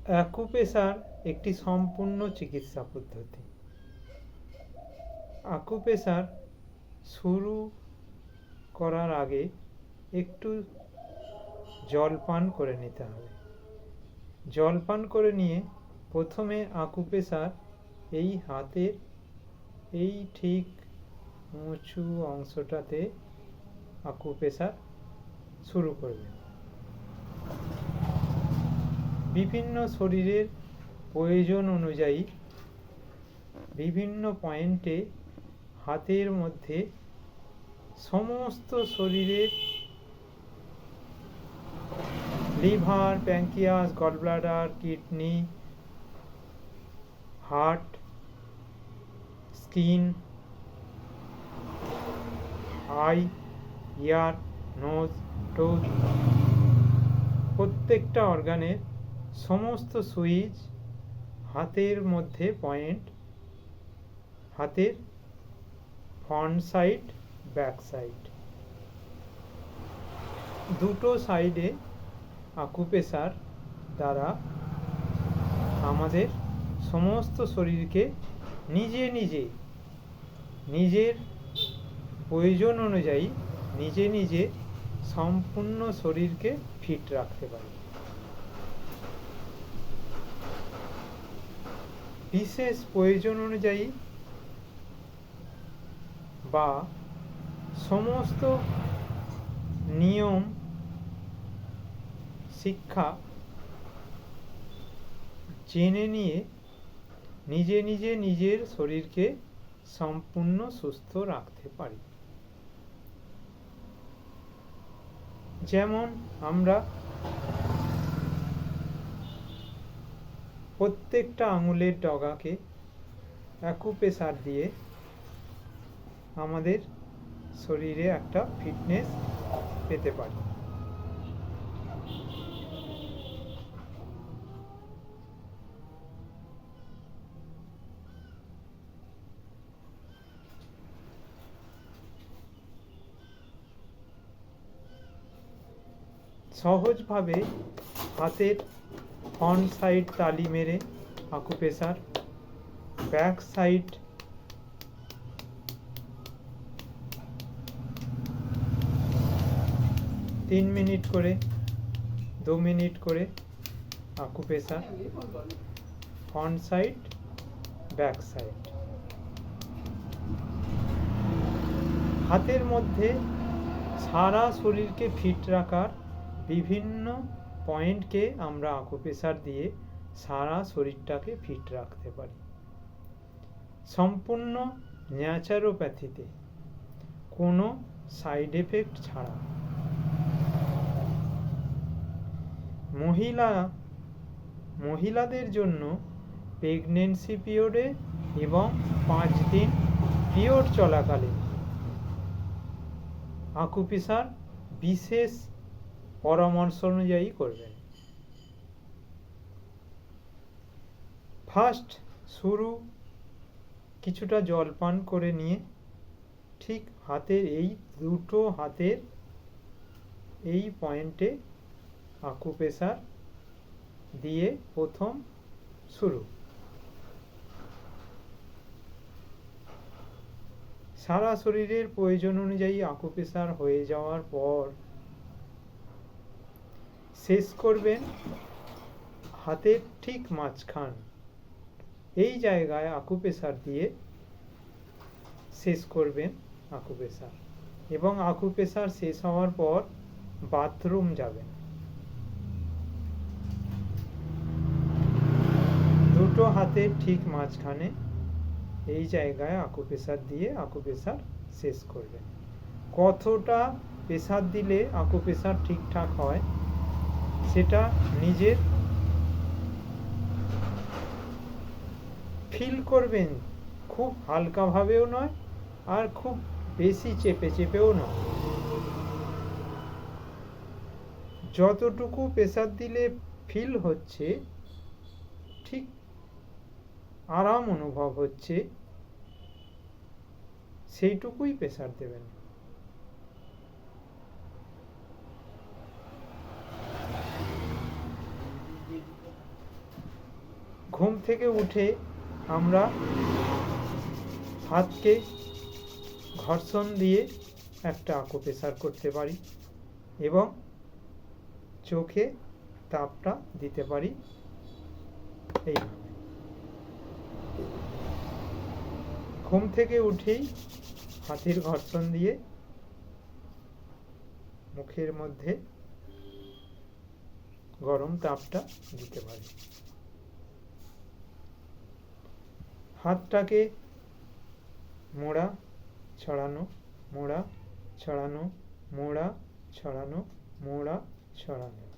Acupressure একটি সম্পূর্ণ চিকিৎসা পদ্ধতি। অ্যাকুপ্রেশার শুরু করার আগে একটু জল পান করে নিতে হবে। জল পান করে নিয়ে প্রথমে অ্যাকুপ্রেশার এই হাতের এই ঠিক উঁচু অংশটাতে অ্যাকুপ্রেশার শুরু করবেন। বিভিন্ন শরীরের প্রয়োজন অনুযায়ী বিভিন্ন পয়েন্টে হাতের মধ্যে সমস্ত শরীরের liver, pancreas, gallbladder, kidney, heart, skin, eye, ear, nose, toes, প্রত্যেকটা অর্গানের সমস্ত সুইচ হাতের মধ্যে পয়েন্ট, হাতের ফ্রন্ট সাইড, ব্যাক সাইড, দুটো সাইডে অ্যাকুপ্রেশার দ্বারা আমাদের সমস্ত শরীরকে নিজে নিজে নিজের প্রয়োজন অনুযায়ী নিজে নিজে সম্পূর্ণ শরীরকে ফিট রাখতে পারি। বিশেষ প্রয়োজন অনুযায়ী বা সমস্ত নিয়ম শিক্ষা জেনে নিয়ে নিজে নিজে নিজের শরীরকে সম্পূর্ণ সুস্থ রাখতে পারি। যেমন আমরা প্রত্যেকটা আঙুলের ডগাকে অ্যাকুপ্রেশার দিয়ে আমাদের শরীরে একটা ফিটনেস পেতে পারি। সহজভাবে হাতের ফ্রন্ট সাইড তালি মেরে অ্যাকুপ্রেশার, ব্যাক সাইড তিন মিনিট করে, 2 মিনিট করে acupressure, front side, back side. হাতের মধ্যে সারা শরীরকে ফিট রাখার বিভিন্ন পয়েন্টকে আমরা অ্যাকুপ্রেশার দিয়ে সারা শরীরটাকে ফিট রাখতে পারি সম্পূর্ণ ন্যাচারোপ্যাথিতে, কোনো সাইড এফেক্ট ছাড়া। মহিলাদের জন্য প্রেগনেন্সি পিরিয়ডে এবং 5 দিন পিরিয়ড চলাকালীন অ্যাকুপ্রেশার বিশেষ পরামর্শ অনুযায়ী করবেন। ফার্স্ট শুরু কিছুটা জল পান করে নিয়ে ঠিক হাতের এই দুটো হাতের এই পয়েন্টে অ্যাকুপ্রেশার দিয়ে প্রথম শুরু। সারা শরীরের প্রয়োজন অনুযায়ী অ্যাকুপ্রেশার হয়ে যাওয়ার পর শেষ করবেন হাতের ঠিক মাঝখান, এই জায়গায় অ্যাকুপ্রেশার দিয়ে শেষ করবেন অ্যাকুপ্রেশার। এবং অ্যাকুপ্রেশার শেষ হওয়ার পর বাথরুম যাবেন, দুটো হাতের ঠিক মাঝখানে এই জায়গায় অ্যাকুপ্রেশার দিয়ে অ্যাকুপ্রেশার শেষ করবেন। কতটা প্রেশার দিলে অ্যাকুপ্রেশার ঠিকঠাক হয় সেটা নিজের ফিল করবেন, খুব হালকাভাবেও নয় আর খুব বেশি চেপে চেপেও নয়। যতটুকু প্রেশার দিলে ফিল হচ্ছে, ঠিক আরাম অনুভব হচ্ছে, সেইটুকুই প্রেশার দেবেন। ঘুম থেকে উঠে আমরা হাতকে ঘর্ষণ দিয়ে একটা আকুপ্রেশার করতে পারি এবং চোখে তাপটা দিতে পারি এইভাবে। ঘুম থেকে উঠেই হাতের ঘর্ষণ দিয়ে মুখের মধ্যে গরম তাপটা দিতে পারি। হাতটাকে মোড়া ছড়ানো, মোড়া ছড়ানো, মোড়া ছড়ানো, মোড়া ছড়ানো।